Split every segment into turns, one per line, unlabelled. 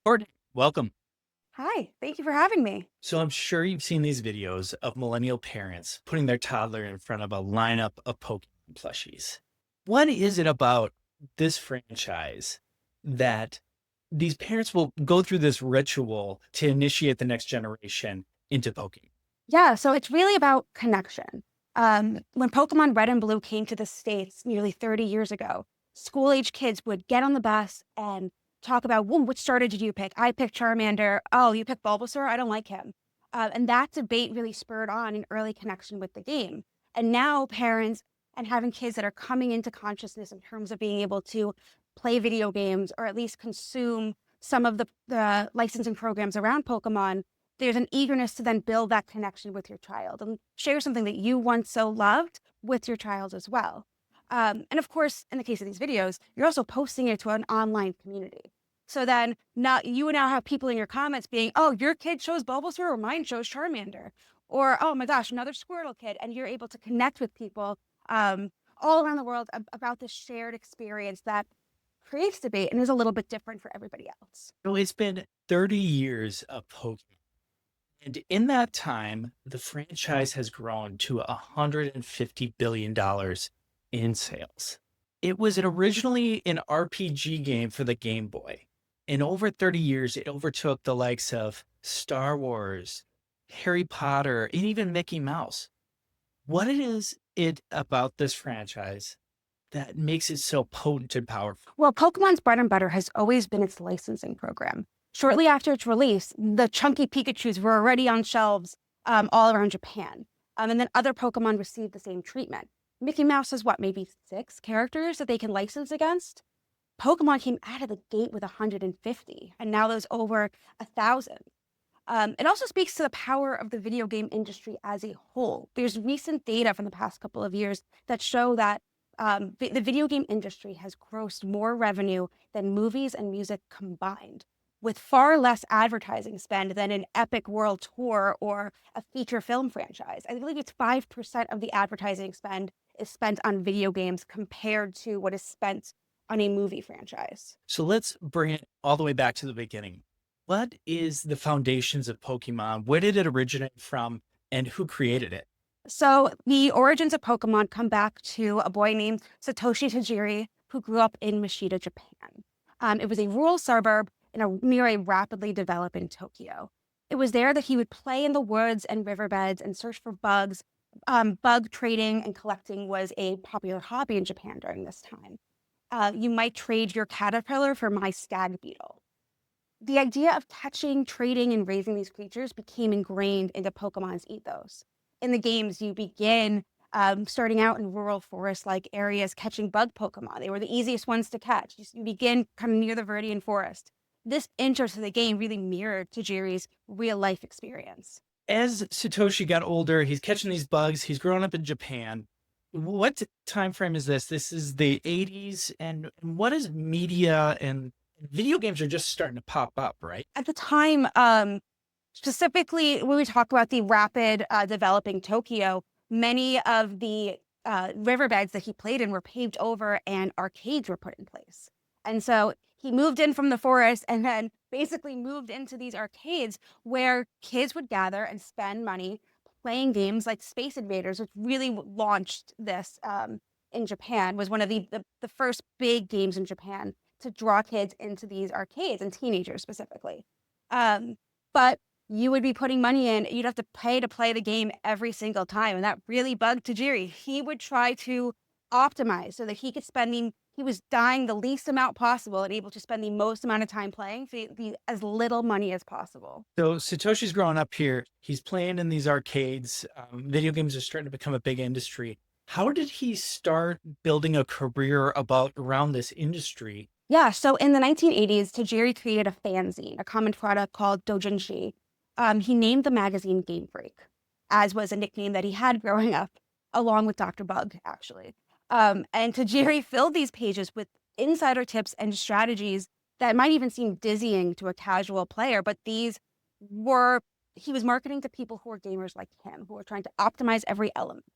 Courtney, welcome.
Hi, thank you for having me.
So I'm sure you've seen these videos of millennial parents putting their toddler in front of a lineup of Pokemon plushies. What is it about this franchise that these parents will go through this ritual to initiate the next generation into Pokemon?
Yeah, so it's really about connection. When Pokemon Red and Blue came to the States nearly 30 years ago, school age kids would get on the bus and talk about, well, which starter did you pick? I picked Charmander. Oh, you picked Bulbasaur? I don't like him. And that debate really spurred on an early connection with the game. And now parents and having kids that are coming into consciousness in terms of being able to play video games or at least consume some of the licensing programs around Pokemon, there's an eagerness to then build that connection with your child and share something that you once so loved with your child as well. And of course, in the case of these videos, you're also posting it to an online community. So then now you now have people in your comments being, oh, your kid chose Bulbasaur or mine chose Charmander. Or, oh my gosh, another Squirtle kid. And you're able to connect with people um, all around the world about this shared experience that creates debate and is a little bit different for everybody else.
So it's been 30 years of Pokemon. And in that time, the franchise has grown to $150 billion in sales. It was originally an RPG game for the Game Boy. In over 30 years, it overtook the likes of Star Wars, Harry Potter, and even Mickey Mouse. What is it about this franchise that makes it so potent and powerful?
Well, Pokemon's bread and butter has always been its licensing program. Shortly after its release, the chunky Pikachus were already on shelves all around Japan. And then other Pokemon received the same treatment. Mickey Mouse has what, maybe 6 characters that they can license against? Pokemon came out of the gate with 150, and now there's over 1,000. It also speaks to the power of the video game industry as a whole. There's recent data from the past couple of years that show that the video game industry has grossed more revenue than movies and music combined, with far less advertising spend than an epic world tour or a feature film franchise. I believe it's 5% of the advertising spend is spent on video games compared to what is spent on a movie franchise.
So let's bring it all the way back to the beginning. What is the foundations of Pokemon? Where did it originate from and who created it?
So the origins of Pokemon come back to a boy named Satoshi Tajiri, who grew up in Mashita, Japan. It was a rural suburb near a rapidly developing Tokyo. It was there that he would play in the woods and riverbeds and search for bugs. Bug trading and collecting was a popular hobby in Japan during this time. You might trade your caterpillar for my stag beetle. The idea of catching, trading, and raising these creatures became ingrained into Pokemon's ethos. In the games, you begin starting out in rural forest-like areas catching bug Pokemon. They were the easiest ones to catch. You begin kind of near the Viridian Forest. This intro to the game really mirrored Tajiri's real-life experience.
As Satoshi got older, he's catching these bugs. He's growing up in Japan. What time frame is this? This is the 80s. And what is media and video games are just starting to pop up, right?
At the time, specifically when we talk about the rapid developing Tokyo, many of the riverbeds that he played in were paved over and arcades were put in place. And so he moved in from the forest and then basically moved into these arcades where kids would gather and spend money playing games like Space Invaders, which really launched this in Japan, was one of the first big games in Japan to draw kids into these arcades and teenagers specifically. But you would be putting money in, you'd have to pay to play the game every single time. And that really bugged Tajiri. He would try to optimize so that he could he was dying the least amount possible and able to spend the most amount of time playing for as little money as possible.
So Satoshi's growing up here. He's playing in these arcades. Video games are starting to become a big industry. How did he start building a career around this industry?
Yeah, so in the 1980s, Tajiri created a fanzine, a common product called doujinshi. He named the magazine Game Freak, as was a nickname that he had growing up, along with Dr. Bug, actually. And Tajiri filled these pages with insider tips and strategies that might even seem dizzying to a casual player, but he was marketing to people who were gamers like him, who were trying to optimize every element,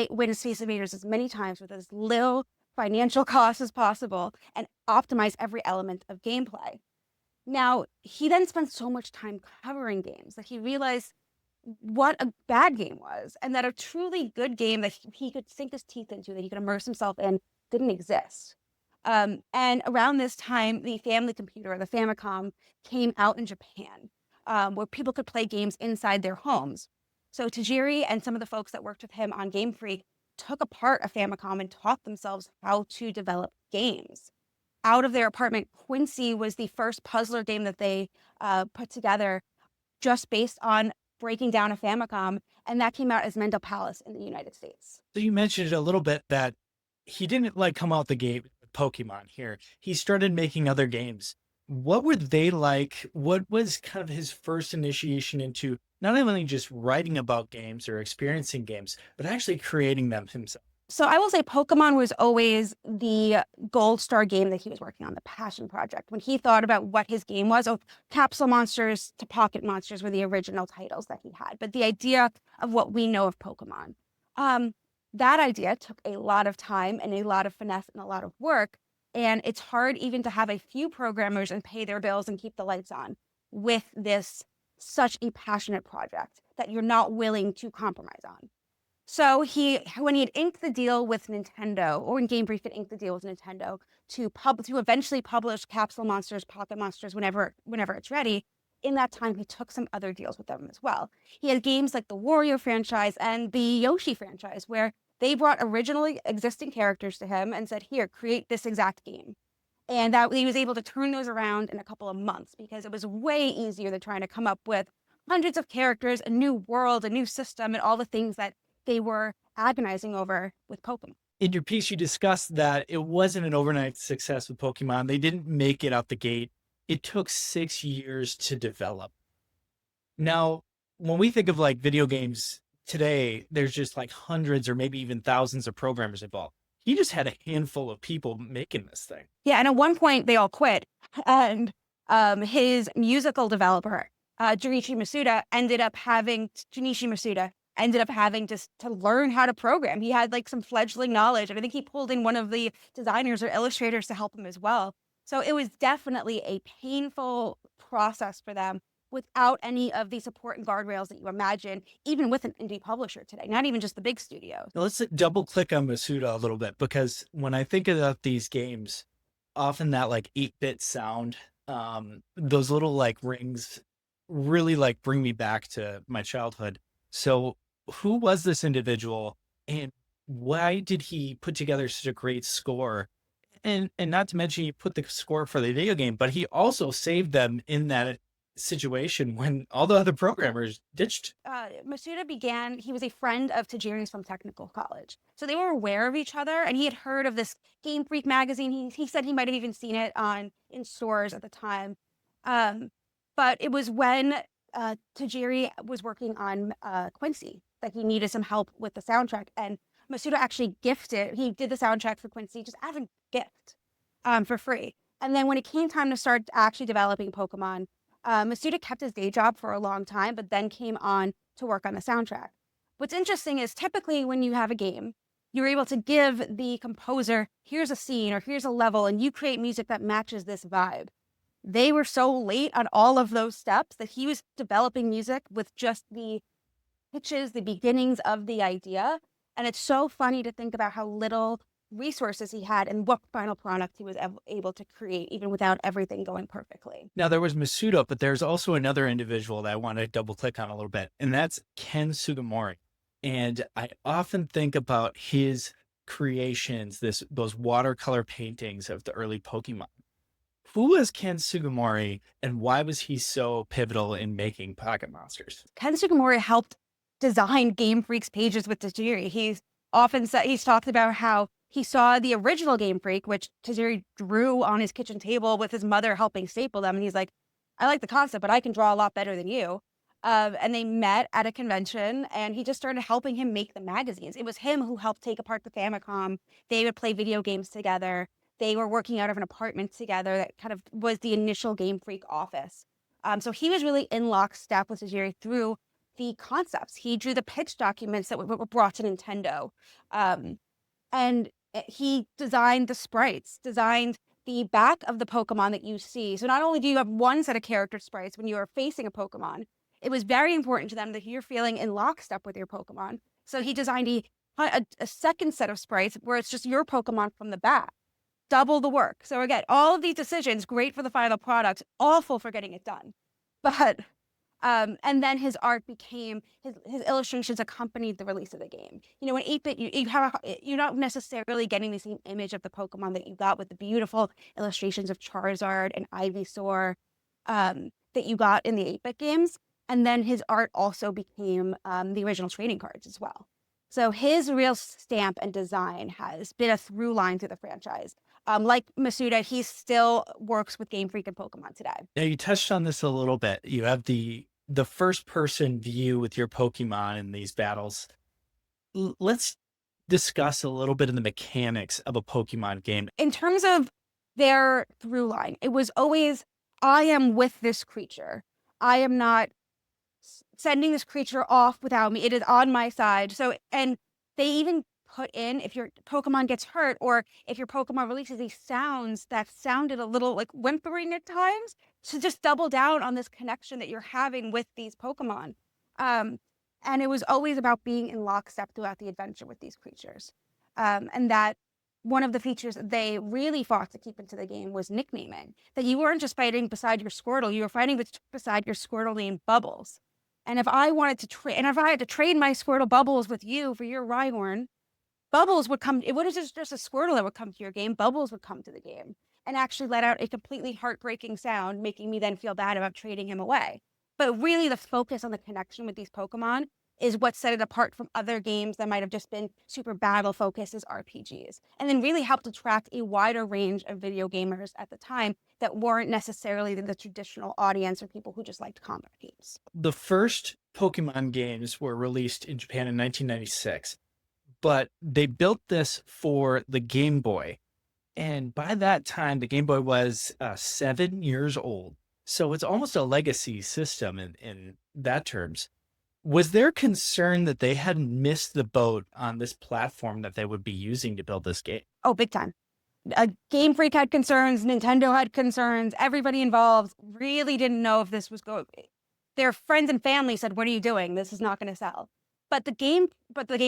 win Space Invaders as many times with as little financial cost as possible, and optimize every element of gameplay. Now, he then spent so much time covering games that he realized what a bad game was, and that a truly good game that he could sink his teeth into, that he could immerse himself in, didn't exist. And around this time, the family computer, the Famicom, came out in Japan, where people could play games inside their homes. So Tajiri and some of the folks that worked with him on Game Freak took apart a Famicom and taught themselves how to develop games. Out of their apartment, Quincy was the first puzzler game that they put together just based on breaking down a Famicom, and that came out as Mendel Palace in the United States.
So you mentioned it a little bit that he didn't like come out the gate with Pokemon here. He started making other games. What were they like? What was kind of his first initiation into not only just writing about games or experiencing games, but actually creating them himself?
So I will say Pokemon was always the gold star game that he was working on, the passion project. When he thought about what his game was, oh, Capsule Monsters to Pocket Monsters were the original titles that he had. But the idea of what we know of Pokemon, that idea took a lot of time and a lot of finesse and a lot of work. And it's hard even to have a few programmers and pay their bills and keep the lights on with this such a passionate project that you're not willing to compromise on. So when he had inked the deal with Nintendo, or when Game Freak had inked the deal with Nintendo to eventually publish Capsule Monsters, Pocket Monsters whenever it's ready, in that time he took some other deals with them as well. He had games like the Wario franchise and the Yoshi franchise, where they brought originally existing characters to him and said, "Here, create this exact game." And that he was able to turn those around in a couple of months, because it was way easier than trying to come up with hundreds of characters, a new world, a new system, and all the things that they were agonizing over with Pokemon.
In your piece, you discussed that it wasn't an overnight success with Pokemon. They didn't make it out the gate. It took 6 years to develop. Now, when we think of like video games today, there's just like hundreds or maybe even thousands of programmers involved. He just had a handful of people making this thing.
Yeah, and at one point they all quit, and his musical developer, Junichi Masuda, ended up having to learn how to program. He had like some fledgling knowledge, and I think he pulled in one of the designers or illustrators to help him as well. So it was definitely a painful process for them, without any of the support and guardrails that you imagine, even with an indie publisher today, not even just the big studios.
Now let's double click on Masuda a little bit, because when I think about these games, often that like 8-bit sound, those little like rings really like bring me back to my childhood. So who was this individual, and why did he put together such a great score? And not to mention he put the score for the video game, but he also saved them in that situation when all the other programmers ditched.
Masuda he was a friend of Tajiri's from technical college. So they were aware of each other, and he had heard of this Game Freak magazine. He said he might have even seen it in stores at the time. But it was when Tajiri was working on Quincy that he needed some help with the soundtrack. And Masuda actually he did the soundtrack for Quincy just as a gift for free. And then when it came time to start actually developing Pokemon, Masuda kept his day job for a long time, but then came on to work on the soundtrack. What's interesting is typically when you have a game, you're able to give the composer, here's a scene or here's a level, and you create music that matches this vibe. They were so late on all of those steps that he was developing music with just the pitches, the beginnings of the idea. And it's so funny to think about how little resources he had and what final product he was able to create, even without everything going perfectly.
Now there was Masuda, but there's also another individual that I want to double click on a little bit, and that's Ken Sugimori. And I often think about his creations, those watercolor paintings of the early Pokemon. Who was Ken Sugimori, and why was he so pivotal in making Pocket Monsters?
Ken Sugimori helped design Game Freak's pages with Tajiri. He's talked about how he saw the original Game Freak, which Tajiri drew on his kitchen table with his mother helping staple them. And he's like, I like the concept, but I can draw a lot better than you. And they met at a convention, and he just started helping him make the magazines. It was him who helped take apart the Famicom. They would play video games together. They were working out of an apartment together. That kind of was the initial Game Freak office. So he was really in lockstep with Tajiri through the concepts. He drew the pitch documents that were brought to Nintendo. And he designed the sprites, designed the back of the Pokemon that you see. So not only do you have one set of character sprites when you are facing a Pokemon, it was very important to them that you're feeling in lockstep with your Pokemon. So he designed a second set of sprites where it's just your Pokemon from the back. Double the work. So again, all of these decisions, great for the final product, awful for getting it done. But and then his art became his illustrations accompanied the release of the game. You know, in 8-bit, you're not necessarily getting the same image of the Pokemon that you got with the beautiful illustrations of Charizard and Ivysaur that you got in the 8-bit games. And then his art also became the original trading cards as well. So his real stamp and design has been a through line through the franchise. Like Masuda, he still works with Game Freak and Pokemon today.
Now you touched on this a little bit. You have the first person view with your Pokemon in these battles. Let's discuss a little bit of the mechanics of a Pokemon game.
In terms of their through line, it was always, I am with this creature. I am not sending this creature off without me. It is on my side. So, and they even put in, if your Pokemon gets hurt or if your Pokemon releases these sounds that sounded a little like whimpering at times, to just double down on this connection that you're having with these Pokemon. And it was always about being in lockstep throughout the adventure with these creatures. And that one of the features they really fought to keep into the game was nicknaming. That you weren't just fighting beside your Squirtle, you were fighting beside your Squirtle named Bubbles. And if I wanted to trade, and if I had to trade my Squirtle Bubbles with you for your Rhyhorn, Bubbles would come. It would have just a Squirtle that would come to your game. Bubbles would come to the game and actually let out a completely heartbreaking sound, making me then feel bad about trading him away. But really, the focus on the connection with these Pokemon is what set it apart from other games that might have just been super battle focused as RPGs, and then really helped attract a wider range of video gamers at the time that weren't necessarily the traditional audience or people who just liked combat games.
The first Pokemon games were released in Japan in 1996, but they built this for the Game Boy. And by that time, the Game Boy was 7 years old. So it's almost a legacy system in that terms. Was there concern that they hadn't missed the boat on this platform that they would be using to build this game?
Oh, big time. Game Freak had concerns, Nintendo had concerns, everybody involved really didn't know if this was going. Their friends and family said, "What are you doing? This is not going to sell." But the Game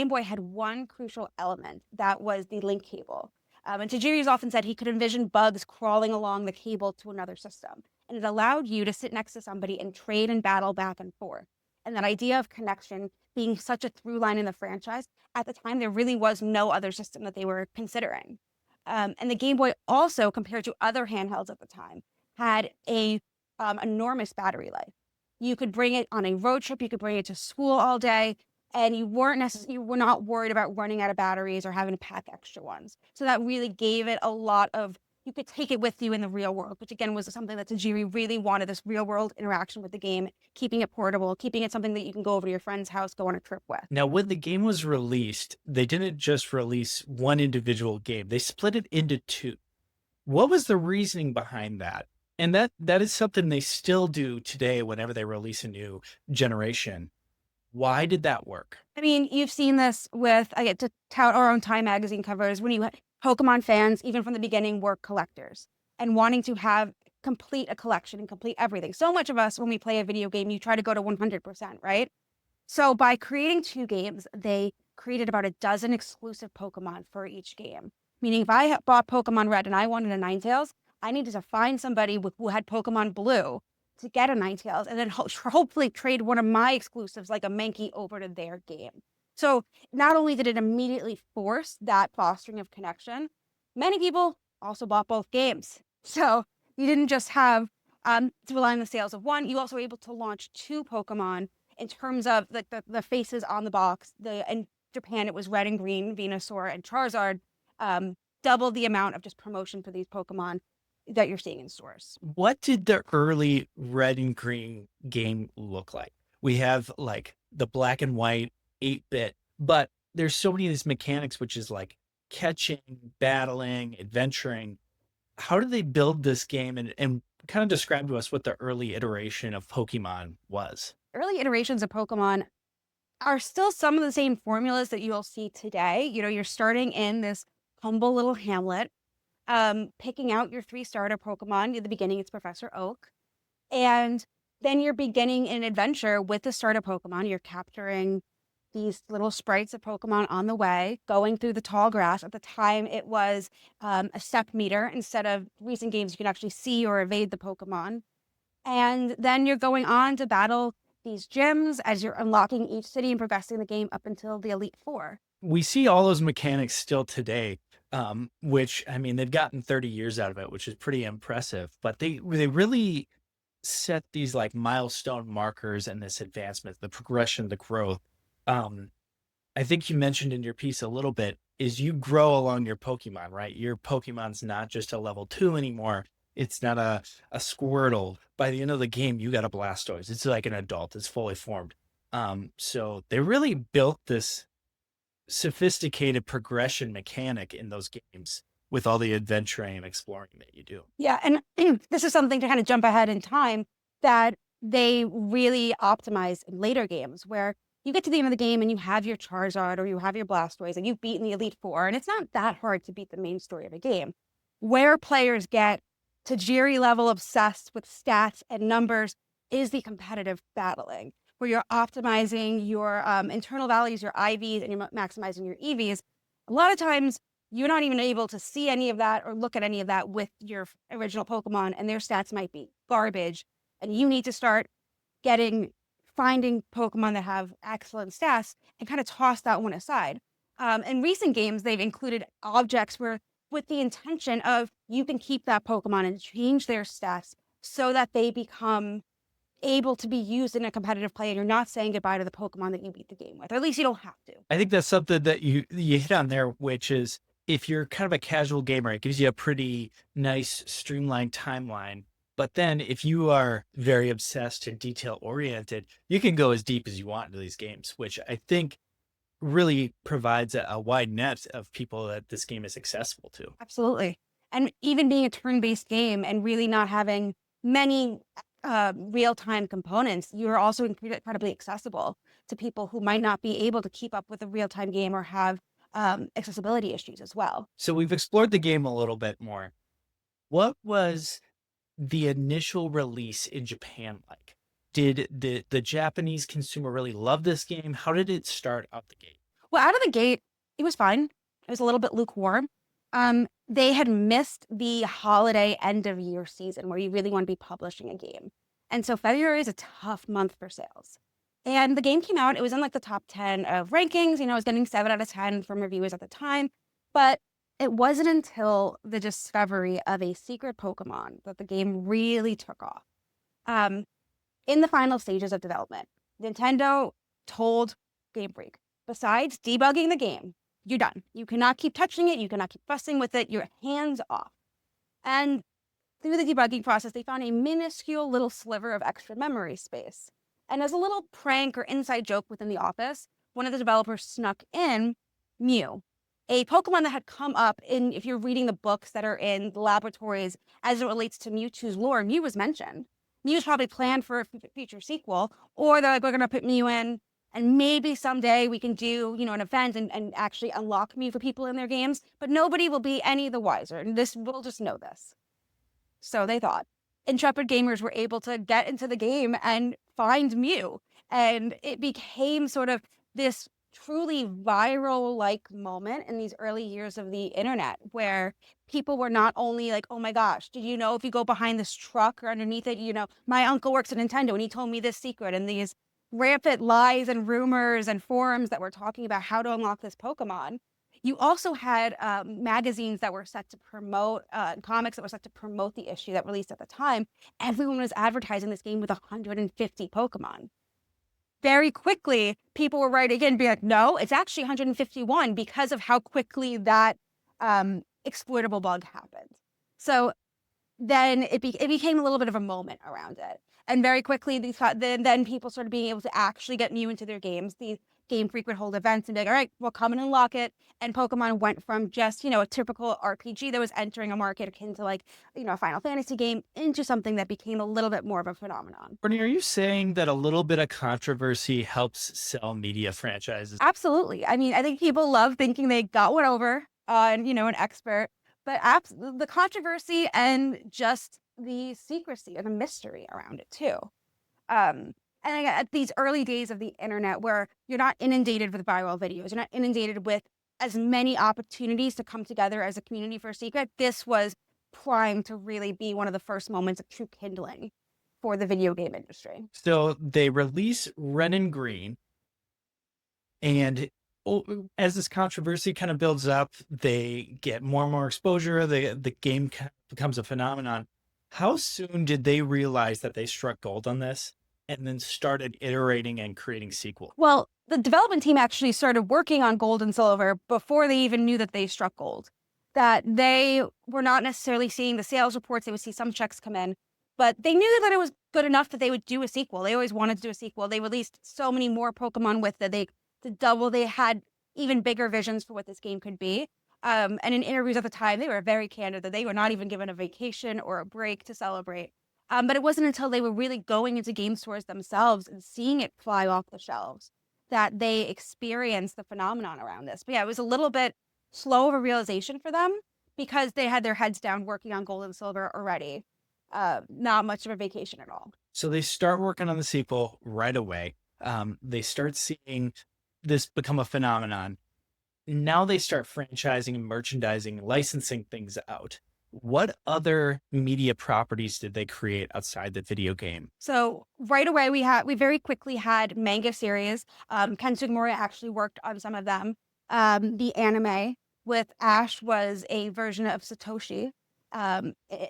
Boy had one crucial element that was the link cable. And Tajiri's often said he could envision bugs crawling along the cable to another system, and it allowed you to sit next to somebody and trade and battle back and forth. And that idea of connection being such a through line in the franchise, at the time, there really was no other system that they were considering. And the Game Boy also, compared to other handhelds at the time, had a enormous battery life. You could bring it on a road trip, you could bring it to school all day, and you were not worried about running out of batteries or having to pack extra ones. So that really gave it a lot of, you could take it with you in the real world, which again was something that Tajiri really wanted, this real world interaction with the game, keeping it portable, keeping it something that you can go over to your friend's house, go on a trip with.
Now, when the game was released, they didn't just release one individual game. They split it into two. What was the reasoning behind that? And that is something they still do today whenever they release a new generation. Why did that work?
I mean, you've seen this with, I get to tout our own Time magazine covers, when Pokemon fans, even from the beginning, were collectors and wanting to have complete a collection and complete everything. So much of us, when we play a video game, you try to go to 100%, right? So by creating two games, they created about a dozen exclusive Pokemon for each game. Meaning if I bought Pokemon Red and I wanted a Ninetales, I needed to find somebody who had Pokemon Blue to get a Ninetales, and then hopefully trade one of my exclusives like a Mankey over to their game. So not only did it immediately force that fostering of connection, many people also bought both games. So you didn't just have to rely on the sales of one, you also were able to launch two Pokemon in terms of the faces on the box. In Japan, it was Red and Green, Venusaur and Charizard, double the amount of just promotion for these Pokemon that you're seeing in stores.
What did the early Red and Green game look like? We have like the black and white 8-bit, but there's so many of these mechanics, which is like catching, battling, adventuring. How did they build this game, and kind of describe to us what the early iteration of Pokemon was?
Early iterations of Pokemon are still some of the same formulas that you'll see today. You know, you're starting in this humble little hamlet. picking out your 3 starter Pokemon. At the beginning, it's Professor Oak. And then you're beginning an adventure with the starter Pokemon. You're capturing these little sprites of Pokemon on the way, going through the tall grass. At the time, it was a step meter. Instead of recent games, you can actually see or evade the Pokemon. And then you're going on to battle these gyms as you're unlocking each city and progressing the game up until the Elite Four.
We see all those mechanics still today, which I mean they've gotten 30 years out of it, which is pretty impressive. But they really set these like milestone markers and this advancement, the progression, the growth. Um, I think you mentioned in your piece a little bit is you grow along your Pokemon, right? Your Pokemon's not just a level 2 anymore. It's not a Squirtle. By the end of the game, you got a Blastoise. It's like an adult. It's fully formed. So they really built this sophisticated progression mechanic in those games with all the adventuring and exploring that you do.
Yeah, and this is something to kind of jump ahead in time that they really optimize in later games where you get to the end of the game and you have your Charizard or you have your Blastoise and you've beaten the Elite Four, and it's not that hard to beat the main story of a game. Where players get to Tajiri level obsessed with stats and numbers is the competitive battling, where you're optimizing your internal values, your IVs, and you're maximizing your EVs. A lot of times, you're not even able to see any of that or look at any of that with your original Pokemon, and their stats might be garbage. And you need to start finding Pokemon that have excellent stats and kind of toss that one aside. In recent games, they've included objects where, with the intention of you can keep that Pokemon and change their stats so that they become able to be used in a competitive play and you're not saying goodbye to the Pokemon that you beat the game with, or at least you don't have to.
I think that's something that you hit on there, which is if you're kind of a casual gamer, it gives you a pretty nice streamlined timeline. But then if you are very obsessed and detail oriented, you can go as deep as you want into these games, which I think really provides a wide net of people that this game is accessible to.
Absolutely. And even being a turn-based game and really not having many real-time components, you're also incredibly accessible to people who might not be able to keep up with a real-time game or have accessibility issues as well.
So we've explored the game a little bit more. What was the initial release in Japan like? Did the Japanese consumer really love this game? How did it start out the gate?
Well, out of the gate, it was fine. It was a little bit lukewarm. They had missed the holiday end of year season where you really want to be publishing a game. And so February is a tough month for sales. And the game came out, it was in like the top 10 of rankings. It was getting 7 out of 10 from reviewers at the time. But it wasn't until the discovery of a secret Pokemon that the game really took off. In the final stages of development, Nintendo told Game Freak, besides debugging the game, you're done. You cannot keep touching it. You cannot keep fussing with it. You're hands off. And through the debugging process, they found a minuscule little sliver of extra memory space. And as a little prank or inside joke within the office, one of the developers snuck in Mew, a Pokemon that had come up in, if you're reading the books that are in the laboratories as it relates to Mewtwo's lore, Mew was mentioned. Mew's probably planned for a future sequel, or they're like, we're going to put Mew in, and maybe someday we can do, an event and actually unlock Mew for people in their games, but nobody will be any the wiser, and we'll just know this. So they thought. Intrepid gamers were able to get into the game and find Mew, and it became sort of this truly viral-like moment in these early years of the internet where people were not only like, oh my gosh, did you know if you go behind this truck or underneath it, my uncle works at Nintendo and he told me this secret, and these rampant lies and rumors and forums that were talking about how to unlock this Pokemon. You also had magazines that were set to promote, comics that were set to promote the issue that released at the time. Everyone was advertising this game with 150 Pokemon. Very quickly, people were writing in, being like, no, it's actually 151 because of how quickly that exploitable bug happened. So then it became a little bit of a moment around it. And very quickly, then people started being able to actually get Mew into their games. The Game Freak would hold events and be like, all right, we'll come and unlock it. And Pokemon went from just, a typical RPG that was entering a market akin to like, a Final Fantasy game into something that became a little bit more of a phenomenon.
Courtney, are you saying that a little bit of controversy helps sell media franchises?
Absolutely. I mean, I think people love thinking they got one over on, an expert. but the controversy and just the secrecy and the mystery around it too. And again, at these early days of the internet where you're not inundated with viral videos, you're not inundated with as many opportunities to come together as a community for a secret, this was primed to really be one of the first moments of true kindling for the video game industry.
So they release Red and Green, and as this controversy kind of builds up, they get more and more exposure. The game becomes a phenomenon. How soon did they realize that they struck gold on this and then started iterating and creating sequels?
Well, the development team actually started working on gold and silver before they even knew that they struck gold. That they were not necessarily seeing the sales reports. They would see some checks come in, but they knew that it was good enough that they would do a sequel. They always wanted to do a sequel. They released so many more Pokemon with it. They had even bigger visions for what this game could be. And in interviews at the time, they were very candid that they were not even given a vacation or a break to celebrate. But it wasn't until they were really going into game stores themselves and seeing it fly off the shelves that they experienced the phenomenon around this. But yeah, it was a little bit slow of a realization for them because they had their heads down working on gold and silver already. Not much of a vacation at all.
So they start working on the sequel right away. They start seeing this become a phenomenon. Now they start franchising and merchandising, licensing things out. What other media properties did they create outside the video game?
So right away, we very quickly had manga series. Ken Sugimura actually worked on some of them. The anime with Ash was a version of Satoshi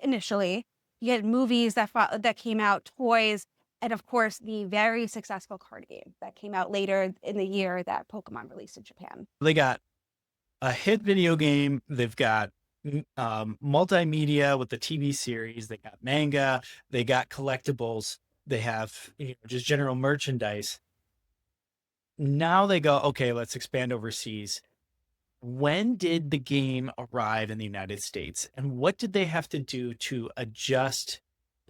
initially. You had movies that came out, toys, and of course the very successful card game that came out later in the year that Pokemon released in Japan.
They got a hit video game. They've got multimedia with the TV series. They got manga. They got collectibles. They have just general merchandise. Now they go, okay, let's expand overseas. When did the game arrive in the United States, and what did they have to do to adjust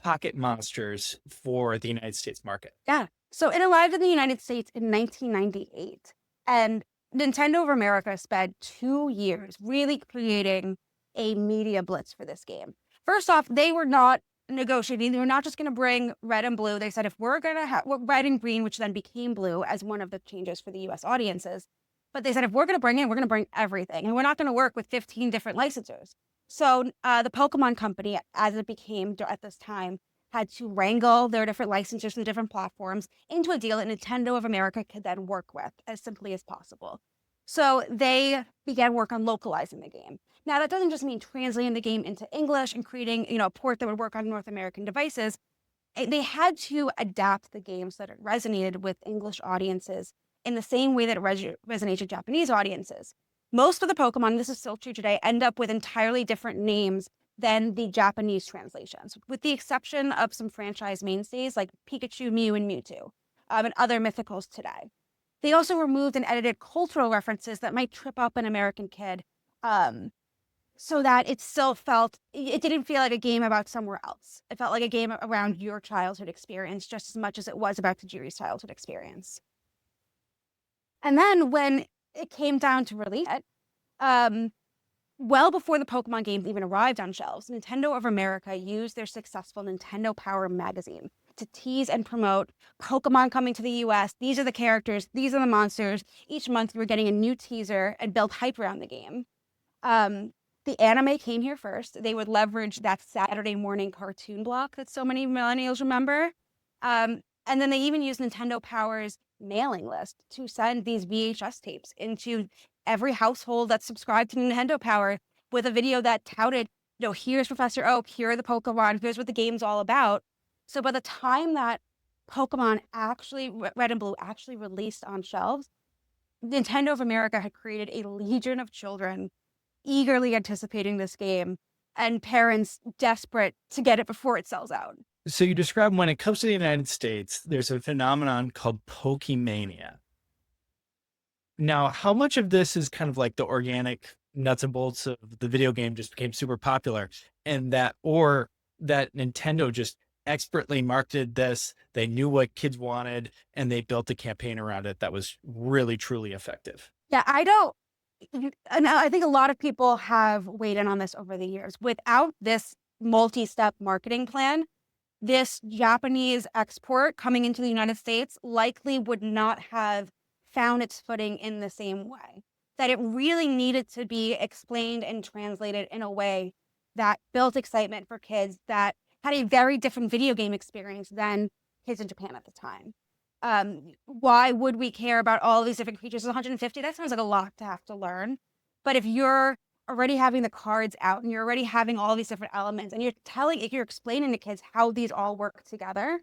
Pocket Monsters for the United States market?
Yeah. So it arrived in the United States in 1998. And Nintendo of America spent 2 years really creating a media blitz for this game. First off, they were not negotiating. They were not just going to bring red and blue. They said, if we're going to have red and green, which then became blue as one of the changes for the US audiences. But they said, if we're going to bring it, we're going to bring everything. And we're not going to work with 15 different licensors. So the Pokemon Company, as it became at this time, had to wrangle their different licensors from different platforms into a deal that Nintendo of America could then work with as simply as possible. So they began work on localizing the game. Now, that doesn't just mean translating the game into English and creating, a port that would work on North American devices. They had to adapt the game so that it resonated with English audiences in the same way that it resonates with Japanese audiences. Most of the Pokemon, this is still true today, end up with entirely different names than the Japanese translations, with the exception of some franchise mainstays like Pikachu, Mew, and Mewtwo, and other mythicals today. They also removed and edited cultural references that might trip up an American kid, so that it didn't feel like a game about somewhere else. It felt like a game around your childhood experience just as much as it was about Tajiri's childhood experience. And then when it came down to release it, well before the Pokemon games even arrived on shelves, Nintendo of America used their successful Nintendo Power magazine to tease and promote Pokemon coming to the US. These are the characters, these are the monsters. Each month you were getting a new teaser and build hype around the game. The anime came here first. They would leverage that Saturday morning cartoon block that so many millennials remember. And then they even used Nintendo Power's mailing list to send these VHS tapes into every household that subscribed to Nintendo Power with a video that touted, here's Professor Oak, here are the Pokemon, here's what the game's all about. So by the time that Pokemon Red and Blue actually released on shelves, Nintendo of America had created a legion of children eagerly anticipating this game and parents desperate to get it before it sells out.
So you describe when it comes to the United States, there's a phenomenon called Pokemania. Now, how much of this is kind of like the organic nuts and bolts of the video game just became super popular or that Nintendo just expertly marketed this, they knew what kids wanted, and they built a campaign around it that was really, truly effective?
Yeah, I don't And I think a lot of people have weighed in on this over the years. Without this multi-step marketing plan, this Japanese export coming into the United States likely would not have found its footing in the same way. That it really needed to be explained and translated in a way that built excitement for kids that had a very different video game experience than kids in Japan at the time. Why would we care about all these different creatures? 150, that sounds like a lot to have to learn. But if you're already having the cards out and you're already having all these different elements and you're explaining to kids how these all work together,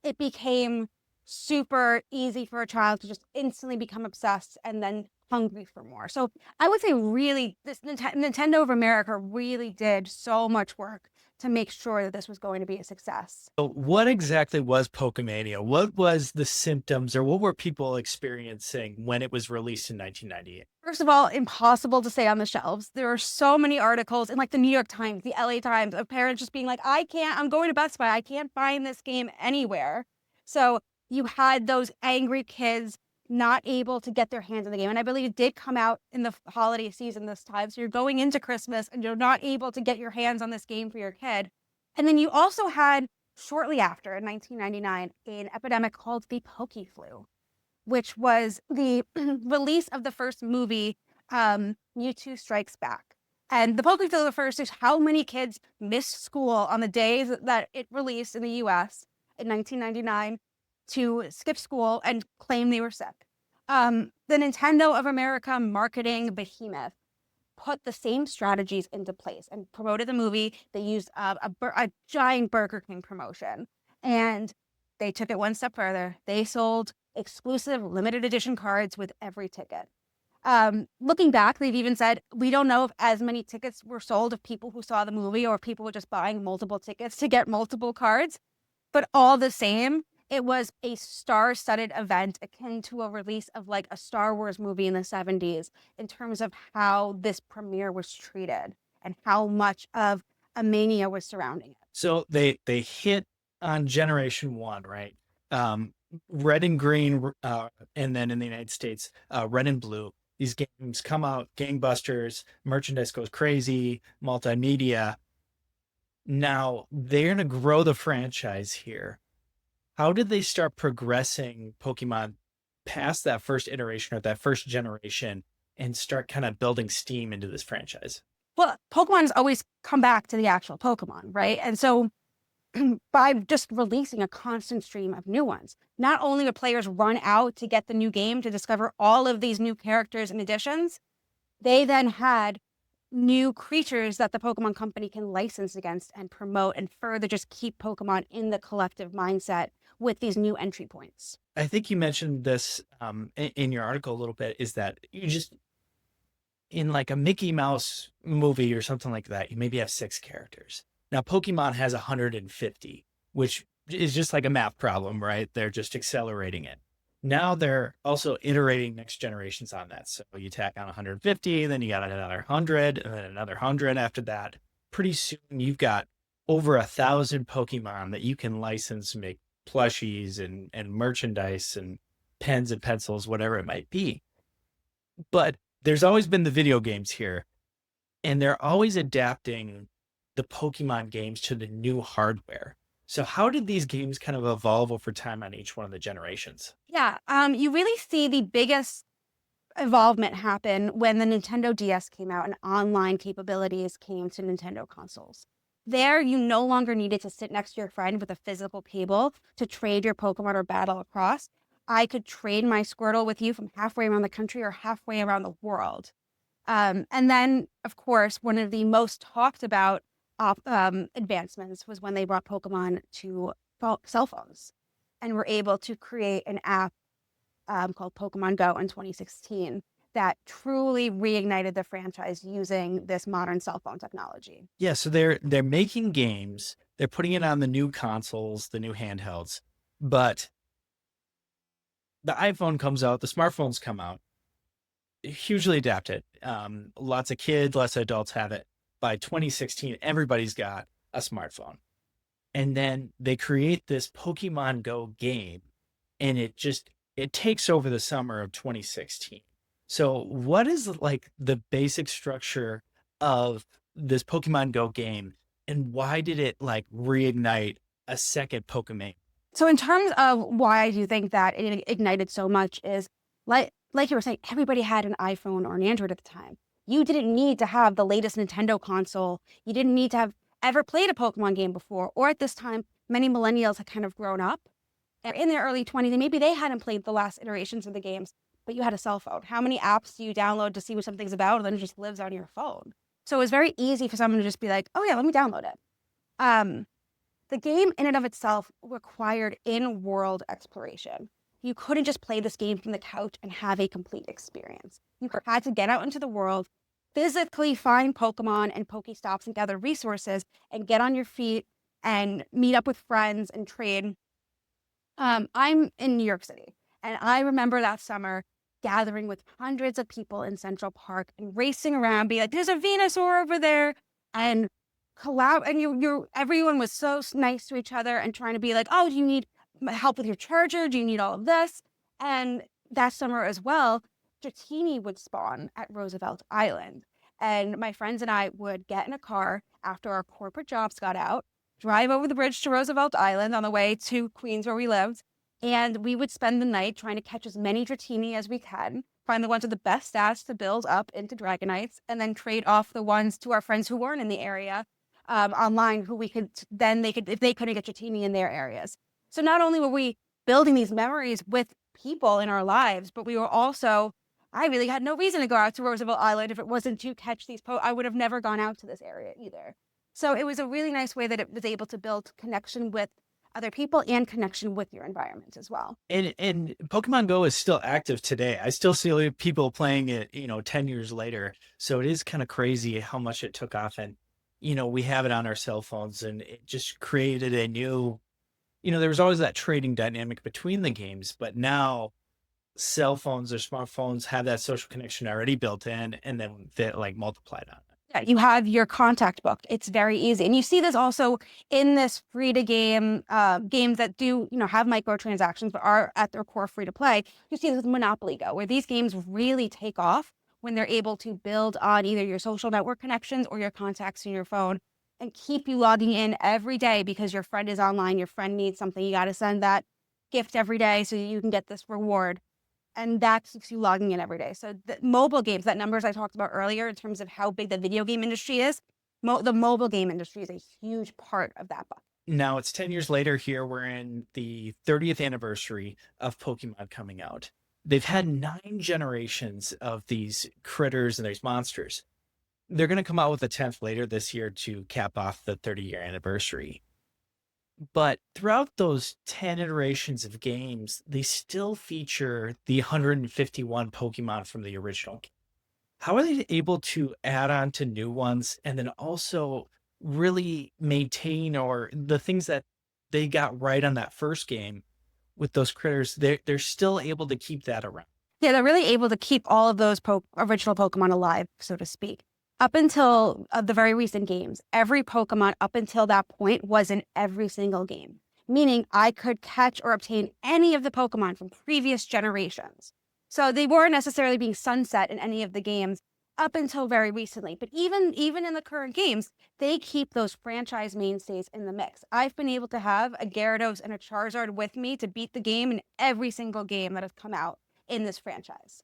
it became super easy for a child to just instantly become obsessed and then hungry for more. So I would say really this Nintendo of America really did so much work to make sure that this was going to be a success.
So what exactly was Pokemania? What was the symptoms or what were people experiencing when it was released in 1998?
First of all, impossible to stay on the shelves. There are so many articles in like the New York Times, the LA Times, of parents just being like, I'm going to Best Buy. I can't find this game anywhere. So you had those angry kids not able to get their hands on the game. And I believe it did come out in the holiday season this time. So you're going into Christmas and you're not able to get your hands on this game for your kid. And then you also had shortly after in 1999, an epidemic called the Poke Flu, which was the release of the first movie, Mewtwo Strikes Back. And the Poke Flu refers to how many kids missed school on the days that it released in the US in 1999 to skip school and claim they were sick. The Nintendo of America marketing behemoth put the same strategies into place and promoted the movie. They used a giant Burger King promotion, and they took it one step further. They sold exclusive limited edition cards with every ticket. Looking back, they've even said, we don't know if as many tickets were sold of people who saw the movie or if people were just buying multiple tickets to get multiple cards. But all the same, it was a star-studded event akin to a release of like a Star Wars movie in the 70s in terms of how this premiere was treated and how much of a mania was surrounding it.
So they hit on generation one, right? Um, red and green, and then in the United States, red and blue. These games come out, gangbusters, merchandise goes crazy, multimedia. Now they're going to grow the franchise here. How did they start progressing Pokemon past that first iteration or that first generation and start kind of building steam into this franchise?
Well, Pokemon's always come back to the actual Pokemon, right? And so by just releasing a constant stream of new ones, not only would players run out to get the new game to discover all of these new characters and additions, they then had new creatures that the Pokemon Company can license against and promote and further just keep Pokemon in the collective mindset with these new entry points.
I think you mentioned this in your article a little bit, is that you just, in like a Mickey Mouse movie or something like that, you maybe have 6 characters. Now, Pokemon has 150, which is just like a math problem, right? They're just accelerating it. Now they're also iterating next generations on that. So you tack on 150, then you got another 100, and then another 100 after that. Pretty soon you've got over 1,000 Pokemon that you can license, make plushies and merchandise and pens and pencils, whatever it might be. But there's always been the video games here, and they're always adapting the Pokemon games to the new hardware. So how did these games kind of evolve over time on each one of the generations?
Yeah, you really see the biggest involvement happen when the Nintendo DS came out and online capabilities came to Nintendo consoles. There, you no longer needed to sit next to your friend with a physical cable to trade your Pokemon or battle across. I could trade my Squirtle with you from halfway around the country or halfway around the world. And then, of course, one of the most talked about advancements was when they brought Pokemon to cell phones and were able to create an app called Pokemon Go in 2016 that truly reignited the franchise using this modern cell phone technology.
Yeah, so they're making games, they're putting it on the new consoles, the new handhelds, but the iPhone comes out, the smartphones come out, hugely adapted. Lots of kids, lots of adults have it. By 2016, everybody's got a smartphone. And then they create this Pokemon Go game, and it takes over the summer of 2016. So what is like the basic structure of this Pokemon Go game, and why did it like reignite a second Pokemon?
So in terms of why I do think that it ignited so much is like you were saying, everybody had an iPhone or an Android at the time. You didn't need to have the latest Nintendo console. You didn't need to have ever played a Pokemon game before. Or at this time, many millennials had kind of grown up and in their early 20s, and maybe they hadn't played the last iterations of the games, but you had a cell phone. How many apps do you download to see what something's about? And then it just lives on your phone. So it was very easy for someone to just be like, oh yeah, let me download it. Um, the game in and of itself required in-world exploration. You couldn't just play this game from the couch and have a complete experience. You had to get out into the world, physically find Pokemon and Pokestops and gather resources and get on your feet and meet up with friends and trade. I'm in New York City, and I remember that summer gathering with hundreds of people in Central Park and racing around, be like, "There's a Venusaur over there," and and everyone was so nice to each other and trying to be like, "Oh, do you need help with your charger? Do you need all of this?" And that summer as well, Dratini would spawn at Roosevelt Island, and my friends and I would get in a car after our corporate jobs got out, drive over the bridge to Roosevelt Island on the way to Queens where we lived, and we would spend the night trying to catch as many Dratini as we can, find the ones with the best stats to build up into Dragonites, and then trade off the ones to our friends who weren't in the area online, who we could then they could if they couldn't get Dratini in their areas. So not only were we building these memories with people in our lives, but we were also I really had no reason to go out to Roosevelt Island if it wasn't to catch these I would have never gone out to this area either. So it was a really nice way that it was able to build connection with other people and connection with your environment as well.
And Pokemon Go is still active today. I still see people playing it, 10 years later. So it is kind of crazy how much it took off. And, we have it on our cell phones, and it just created a new, there was always that trading dynamic between the games, but now cell phones or smartphones have that social connection already built in, and then they like multiplied on it.
Yeah, you have your contact book. It's very easy. And you see this also in this free to game games that do, have microtransactions, but are at their core free to play. You see this with Monopoly Go, where these games really take off when they're able to build on either your social network connections or your contacts in your phone and keep you logging in every day because your friend is online, your friend needs something. You got to send that gift every day so you can get this reward. And that keeps you logging in every day. So the mobile games, that numbers I talked about earlier in terms of how big the video game industry is, the mobile game industry is a huge part of that bucket.
Now it's 10 years later here. We're in the 30th anniversary of Pokemon coming out. They've had 9 generations of these critters and these monsters. They're going to come out with a 10th later this year to cap off the 30-year anniversary. But throughout those 10 iterations of games, they still feature the 151 Pokemon from the original game. How are they able to add on to new ones and then also really maintain or the things that they got right on that first game with those critters? They're still able to keep that around.
Yeah, they're really able to keep all of those original Pokemon alive, so to speak. Up until the very recent games, every Pokemon up until that point was in every single game, meaning I could catch or obtain any of the Pokemon from previous generations. So they weren't necessarily being sunset in any of the games up until very recently. But even in the current games, they keep those franchise mainstays in the mix. I've been able to have a Gyarados and a Charizard with me to beat the game in every single game that has come out in this franchise.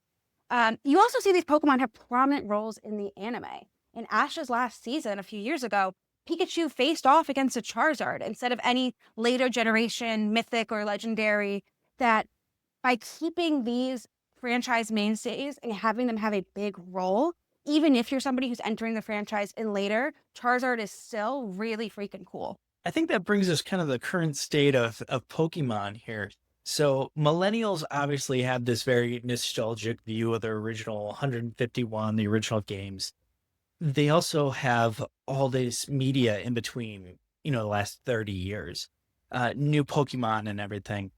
You also see these Pokemon have prominent roles in the anime. In Ash's last season, a few years ago, Pikachu faced off against a Charizard instead of any later generation mythic or legendary. That by keeping these franchise mainstays and having them have a big role, even if you're somebody who's entering the franchise in later, Charizard is still really freaking cool.
I think that brings us kind of the current state of Pokemon here. So millennials obviously have this very nostalgic view of the original 151, the original games. They also have all this media in between, the last 30 years, new Pokemon and everything.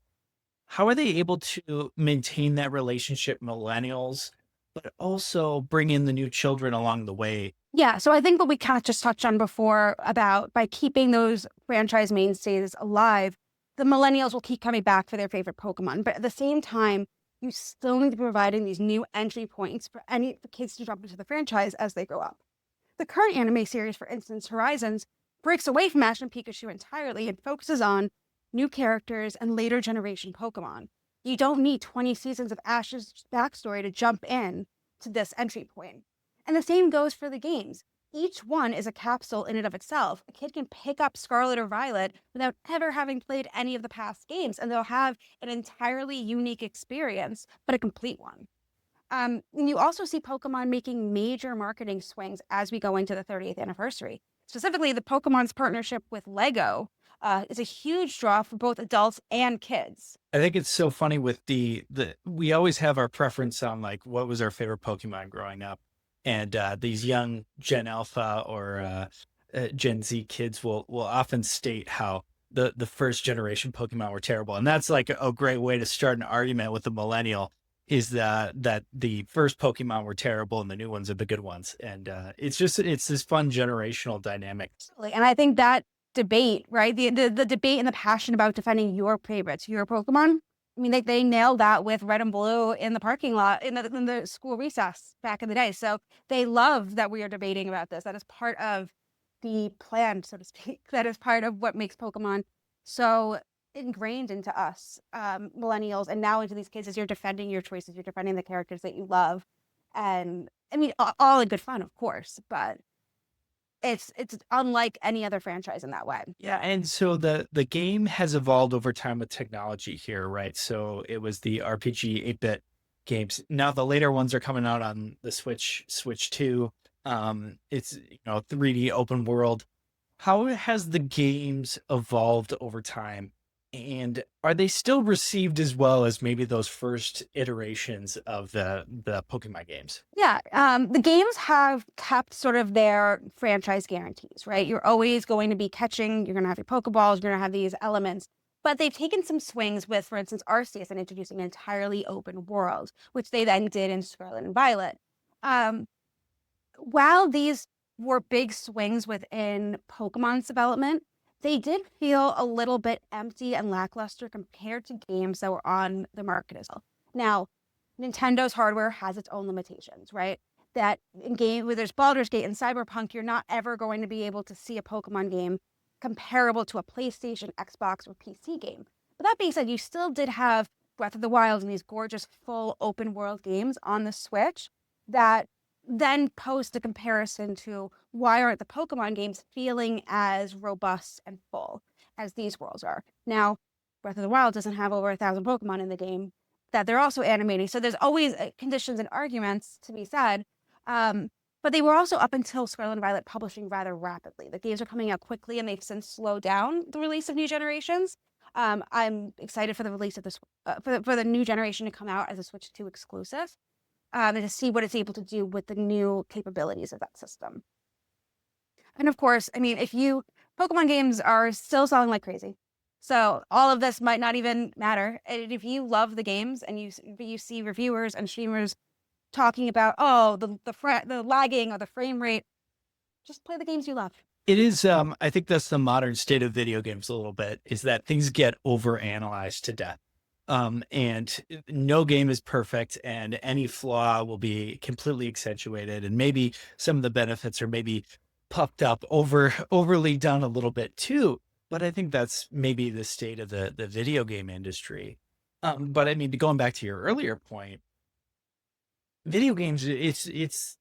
How are they able to maintain that relationship, millennials, but also bring in the new children along the way?
Yeah, so I think what we kind of just touched on before about by keeping those franchise mainstays alive, the millennials will keep coming back for their favorite Pokemon. But at the same time, you still need to be providing these new entry points for any kids to jump into the franchise as they grow up. The current anime series, for instance, Horizons, breaks away from Ash and Pikachu entirely and focuses on new characters and later generation Pokemon. You don't need 20 seasons of Ash's backstory to jump in to this entry point. And the same goes for the games. Each one is a capsule in and of itself. A kid can pick up Scarlet or Violet without ever having played any of the past games, and they'll have an entirely unique experience, but a complete one. And you also see Pokemon making major marketing swings as we go into the 30th anniversary. Specifically, the Pokemon's partnership with Lego is a huge draw for both adults and kids.
I think it's so funny with the we always have our preference on like what was our favorite Pokemon growing up. And these young Gen Alpha or Gen Z kids will often state how the first generation Pokemon were terrible. And that's like a great way to start an argument with a millennial is that the first Pokemon were terrible and the new ones are the good ones. And it's this fun generational dynamic.
And I think that debate, right? The debate and the passion about defending your favorites, your Pokemon. I mean, they nailed that with Red and Blue in the parking lot in the school recess back in the day. So they love that we are debating about this. That is part of the plan, so to speak. That is part of what makes Pokemon so ingrained into us, millennials, and now into these kids as you're defending your choices, you're defending the characters that you love. And I mean, all in good fun, of course, but it's unlike any other franchise in that way.
Yeah, and so the game has evolved over time with technology here, right? So it was the RPG 8-bit games. Now the later ones are coming out on the Switch 2. It's 3D open world. How has the games evolved over time? And are they still received as well as maybe those first iterations of the Pokemon games?
Yeah, the games have kept sort of their franchise guarantees, right? You're always going to be catching, you're going to have your Pokeballs, you're going to have these elements. But they've taken some swings with, for instance, Arceus and introducing an entirely open world, which they then did in Scarlet and Violet. Um, while these were big swings within Pokemon's development, they did feel a little bit empty and lackluster compared to games that were on the market as well. Now, Nintendo's hardware has its own limitations, right? That in game where there's Baldur's Gate and Cyberpunk, you're not ever going to be able to see a Pokemon game comparable to a PlayStation, Xbox, or PC game. But that being said, you still did have Breath of the Wild and these gorgeous full open world games on the Switch that then posed a comparison to why aren't the Pokemon games feeling as robust and full as these worlds are. Now, Breath of the Wild doesn't have over 1,000 Pokemon in the game that they're also animating. So there's always conditions and arguments to be said. But they were also up until Scarlet and Violet publishing rather rapidly. The games are coming out quickly and they've since slowed down the release of new generations. I'm excited for the release of this, for the new generation to come out as a Switch 2 exclusive. And to see what it's able to do with the new capabilities of that system. And of course, I mean, Pokemon games are still selling like crazy. So all of this might not even matter. And if you love the games and you see reviewers and streamers talking about, oh, the lagging or the frame rate, just play the games you love.
It is, I think that's the modern state of video games a little bit, is that things get overanalyzed to death. And no game is perfect and any flaw will be completely accentuated. And maybe some of the benefits are maybe puffed up overly done a little bit too. But I think that's maybe the state of the video game industry. But I mean, going back to your earlier point, video games, it's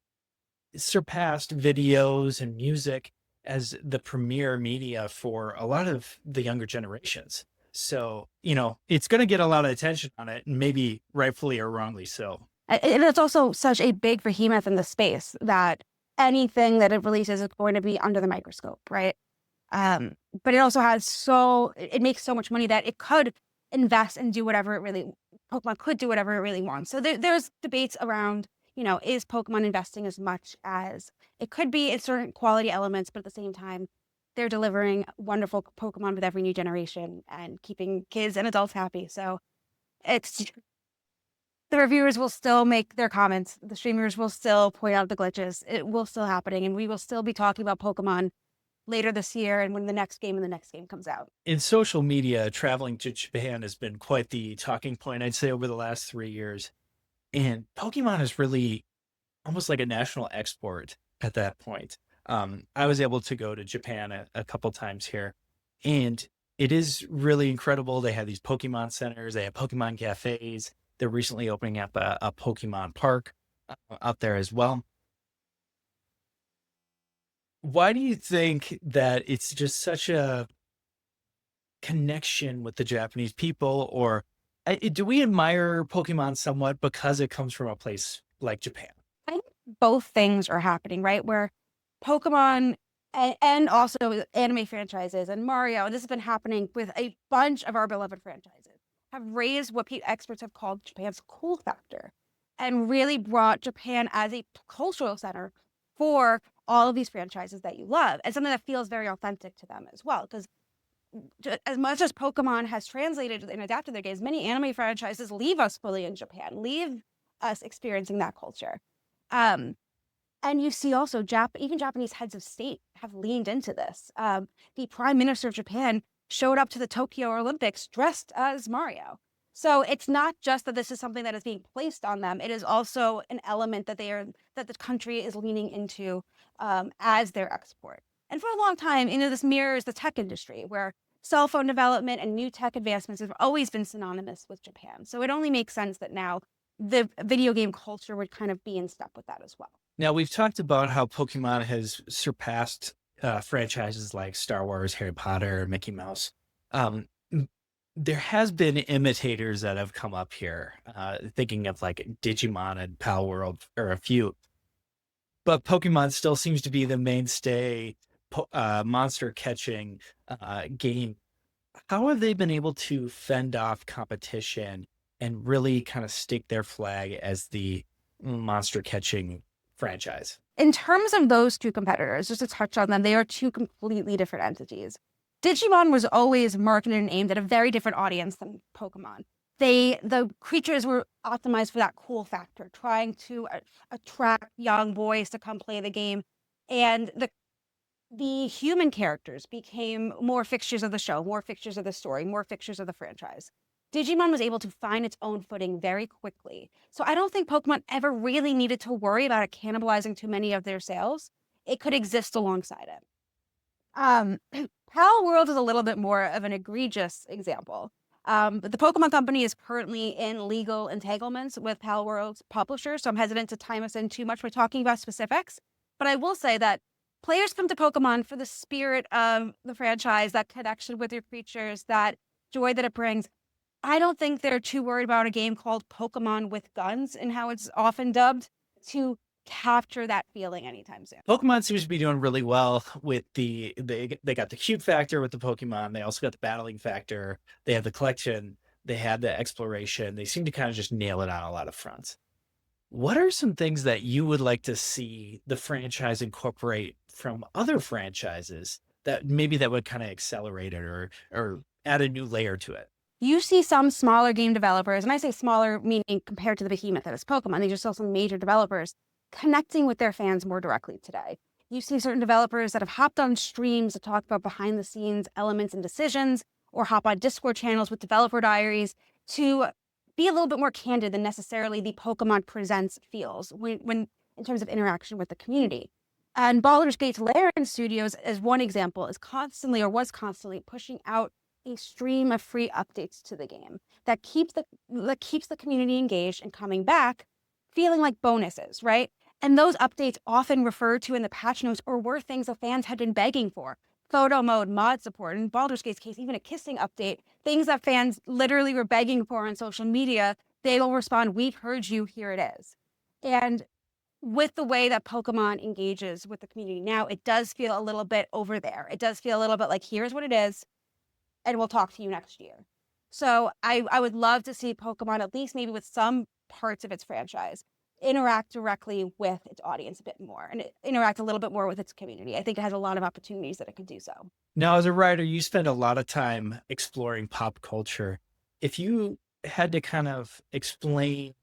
surpassed videos and music as the premier media for a lot of the younger generations. So, it's going to get a lot of attention on it, and maybe rightfully or wrongly so.
And it's also such a big behemoth in the space that anything that it releases is going to be under the microscope, right? But it also it makes so much money that it could invest and do whatever Pokemon could do whatever it really wants. So there's debates around, is Pokemon investing as much as it could be in certain quality elements, but at the same time, they're delivering wonderful Pokemon with every new generation and keeping kids and adults happy. So the reviewers will still make their comments. The streamers will still point out the glitches. It will still happening. And we will still be talking about Pokemon later this year and when the next game and the next game comes out.
In social media, traveling to Japan has been quite the talking point, I'd say, over the last 3 years. And Pokemon is really almost like a national export at that point. I was able to go to Japan a couple times here, and it is really incredible. They have these Pokemon centers, they have Pokemon cafes. They're recently opening up a Pokemon park out there as well. Why do you think that it's just such a connection with the Japanese people, or do we admire Pokemon somewhat because it comes from a place like Japan?
I think both things are happening, right? Where Pokemon and also anime franchises and Mario, and this has been happening with a bunch of our beloved franchises, have raised what experts have called Japan's cool factor and really brought Japan as a cultural center for all of these franchises that you love and something that feels very authentic to them as well. Because as much as Pokemon has translated and adapted their games, many anime franchises leave us fully in Japan, leave us experiencing that culture. Um, and you see also even Japanese heads of state have leaned into this. The Prime Minister of Japan showed up to the Tokyo Olympics dressed as Mario. So it's not just that this is something that is being placed on them. It is also an element that the country is leaning into as their export. And for a long time, this mirrors the tech industry, where cell phone development and new tech advancements have always been synonymous with Japan. So it only makes sense that now the video game culture would kind of be in step with that as well.
Now, we've talked about how Pokemon has surpassed franchises like Star Wars, Harry Potter, Mickey Mouse. There has been imitators that have come up here, thinking of like Digimon and Pal World or a few. But Pokemon still seems to be the mainstay monster catching game. How have they been able to fend off competition and really kind of stake their flag as the monster catching franchise?
In terms of those two competitors, just to touch on them, they are two completely different entities. Digimon was always marketed and aimed at a very different audience than Pokemon. The creatures were optimized for that cool factor, trying to attract young boys to come play the game, and the human characters became more fixtures of the show, more fixtures of the story, more fixtures of the franchise. Digimon was able to find its own footing very quickly. So I don't think Pokemon ever really needed to worry about it cannibalizing too many of their sales. It could exist alongside it. Pal World is a little bit more of an egregious example. But the Pokemon Company is currently in legal entanglements with Pal World's publisher, so I'm hesitant to time us in too much by talking about specifics. But I will say that players come to Pokemon for the spirit of the franchise, that connection with your creatures, that joy that it brings. I don't think they're too worried about a game called Pokemon with Guns and how it's often dubbed to capture that feeling anytime soon.
Pokemon seems to be doing really well with they got the cute factor with the Pokemon. They also got the battling factor. They have the collection. They have the exploration. They seem to kind of just nail it on a lot of fronts. What are some things that you would like to see the franchise incorporate from other franchises that would kind of accelerate it or add a new layer to it?
You see some smaller game developers, and I say smaller meaning compared to the behemoth that is Pokemon, these are still some major developers connecting with their fans more directly today. You see certain developers that have hopped on streams to talk about behind the scenes elements and decisions, or hop on Discord channels with developer diaries to be a little bit more candid than necessarily the Pokemon Presents feels when in terms of interaction with the community. And Baldur's Gate's Larian Studios, as one example, was constantly pushing out a stream of free updates to the game that keeps the community engaged and coming back, feeling like bonuses, right? And those updates often referred to in the patch notes or were things the fans had been begging for. Photo mode, mod support, in Baldur's Gate's case, even a kissing update, things that fans literally were begging for on social media. They will respond, "We've heard you, here it is." And with the way that Pokemon engages with the community now, it does feel a little bit over there. It does feel a little bit like, here's what it is, and we'll talk to you next year. So I would love to see Pokemon, at least maybe with some parts of its franchise, interact directly with its audience a bit more and interact a little bit more with its community. I think it has a lot of opportunities that it could do so.
Now, as a writer, you spend a lot of time exploring pop culture. If you had to kind of explain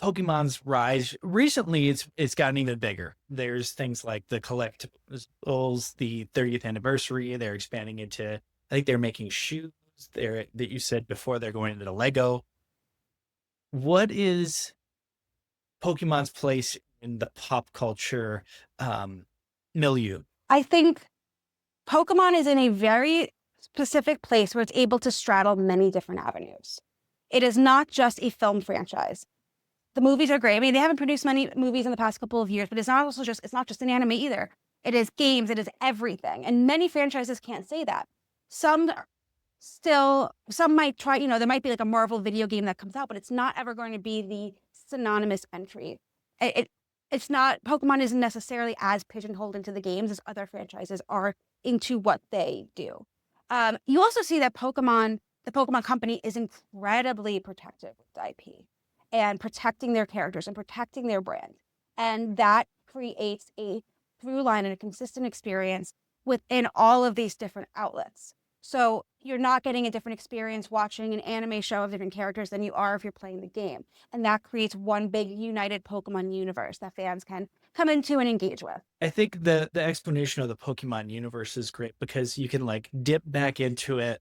Pokemon's rise recently, it's gotten even bigger. There's things like the collectibles, the 30th anniversary. They're expanding into, I think they're making shoes. There that you said before they're going into the Lego. What is Pokemon's place in the pop culture um, milieu?
I think Pokemon is in a very specific place where it's able to straddle many different avenues. It is not just a film franchise. The movies are great. I mean, they haven't produced many movies in the past couple of years, but it's not just an anime either. It is games, it is everything. And many franchises can't say that. Some some might try, there might be like a Marvel video game that comes out, but it's not ever going to be the synonymous entry. It it's not Pokemon isn't necessarily as pigeonholed into the games as other franchises are into what they do. You also see that the Pokemon company is incredibly protective with the IP and protecting their characters and protecting their brand. And that creates a through line and a consistent experience within all of these different outlets. So you're not getting a different experience watching an anime show of different characters than you are if you're playing the game. And that creates one big united Pokemon universe that fans can come into and engage with.
I think the explanation of the Pokemon universe is great because you can like dip back into it,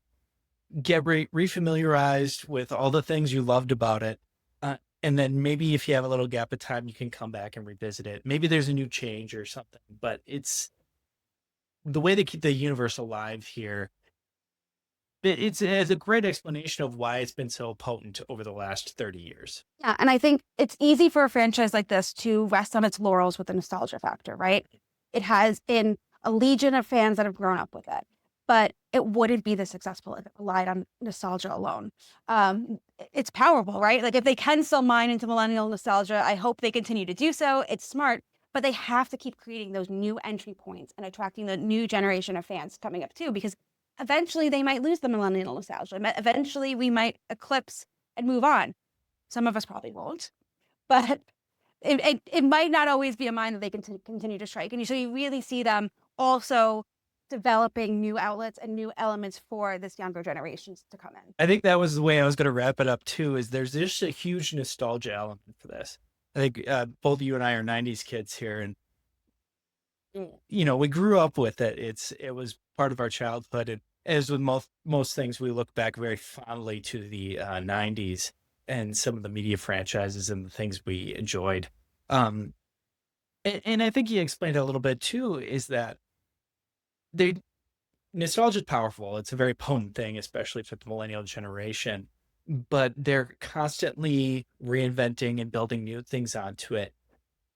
get refamiliarized with all the things you loved about it. And then maybe if you have a little gap of time, you can come back and revisit it. Maybe there's a new change or something, but it's the way they keep the universe alive here. It's a great explanation of why it's been so potent over the last 30 years.
Yeah, and I think it's easy for a franchise like this to rest on its laurels with the nostalgia factor, right? It has in a legion of fans that have grown up with it, but it wouldn't be this successful if it relied on nostalgia alone. It's powerful, right? Like if they can still mine into millennial nostalgia, I hope they continue to do so. It's smart, but they have to keep creating those new entry points and attracting the new generation of fans coming up too, because eventually they might lose the millennial nostalgia. Eventually we might eclipse and move on. Some of us probably won't, but it might not always be a mine that they can continue to strike. And so you really see them also developing new outlets and new elements for this younger generations to come in.
I think that was the way I was going to wrap it up too. Is there's just a huge nostalgia element for this. I think both you and I are '90s kids here, and we grew up with it. It was part of our childhood, and as with most things, we look back very fondly to the '90s and some of the media franchises and the things we enjoyed. Um, and I think you explained it a little bit too. Is that they nostalgia is powerful. It's a very potent thing, especially for the millennial generation. But they're constantly reinventing and building new things onto it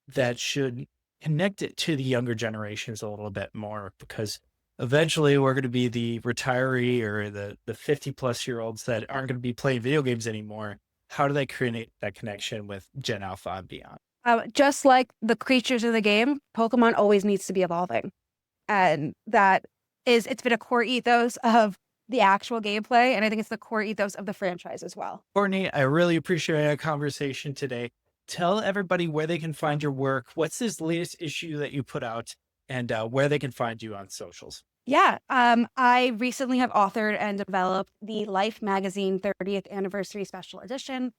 that should connect it to the younger generations a little bit more because eventually we're going to be the retiree or the 50 plus year olds that aren't going to be playing video games anymore. How do they create that connection with Gen Alpha and beyond?
Just like the creatures in the game, Pokemon always needs to be evolving. And it's been a core ethos of the actual gameplay. And I think it's the core ethos of the franchise as well.
Courtney, I really appreciate our conversation today. Tell everybody where they can find your work. What's this latest issue that you put out and where they can find you on socials?
Yeah, I recently have authored and developed the Life Magazine 30th Anniversary Special Edition,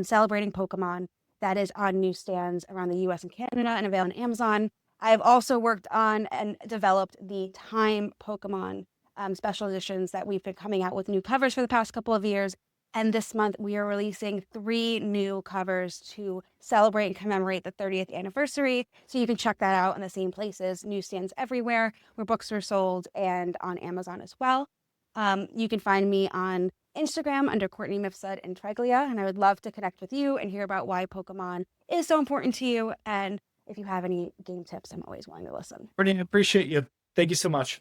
celebrating Pokemon. That is on newsstands around the US and Canada and available on Amazon. I have also worked on and developed the Time Pokemon special editions that we've been coming out with new covers for the past couple of years. And this month, we are releasing 3 new covers to celebrate and commemorate the 30th anniversary. So you can check that out in the same places, newsstands everywhere where books are sold and on Amazon as well. You can find me on Instagram under Courtney Mifsud Intreglia, and I would love to connect with you and hear about why Pokemon is so important to you. And if you have any game tips, I'm always willing to listen.
Courtney, I appreciate you. Thank you so much.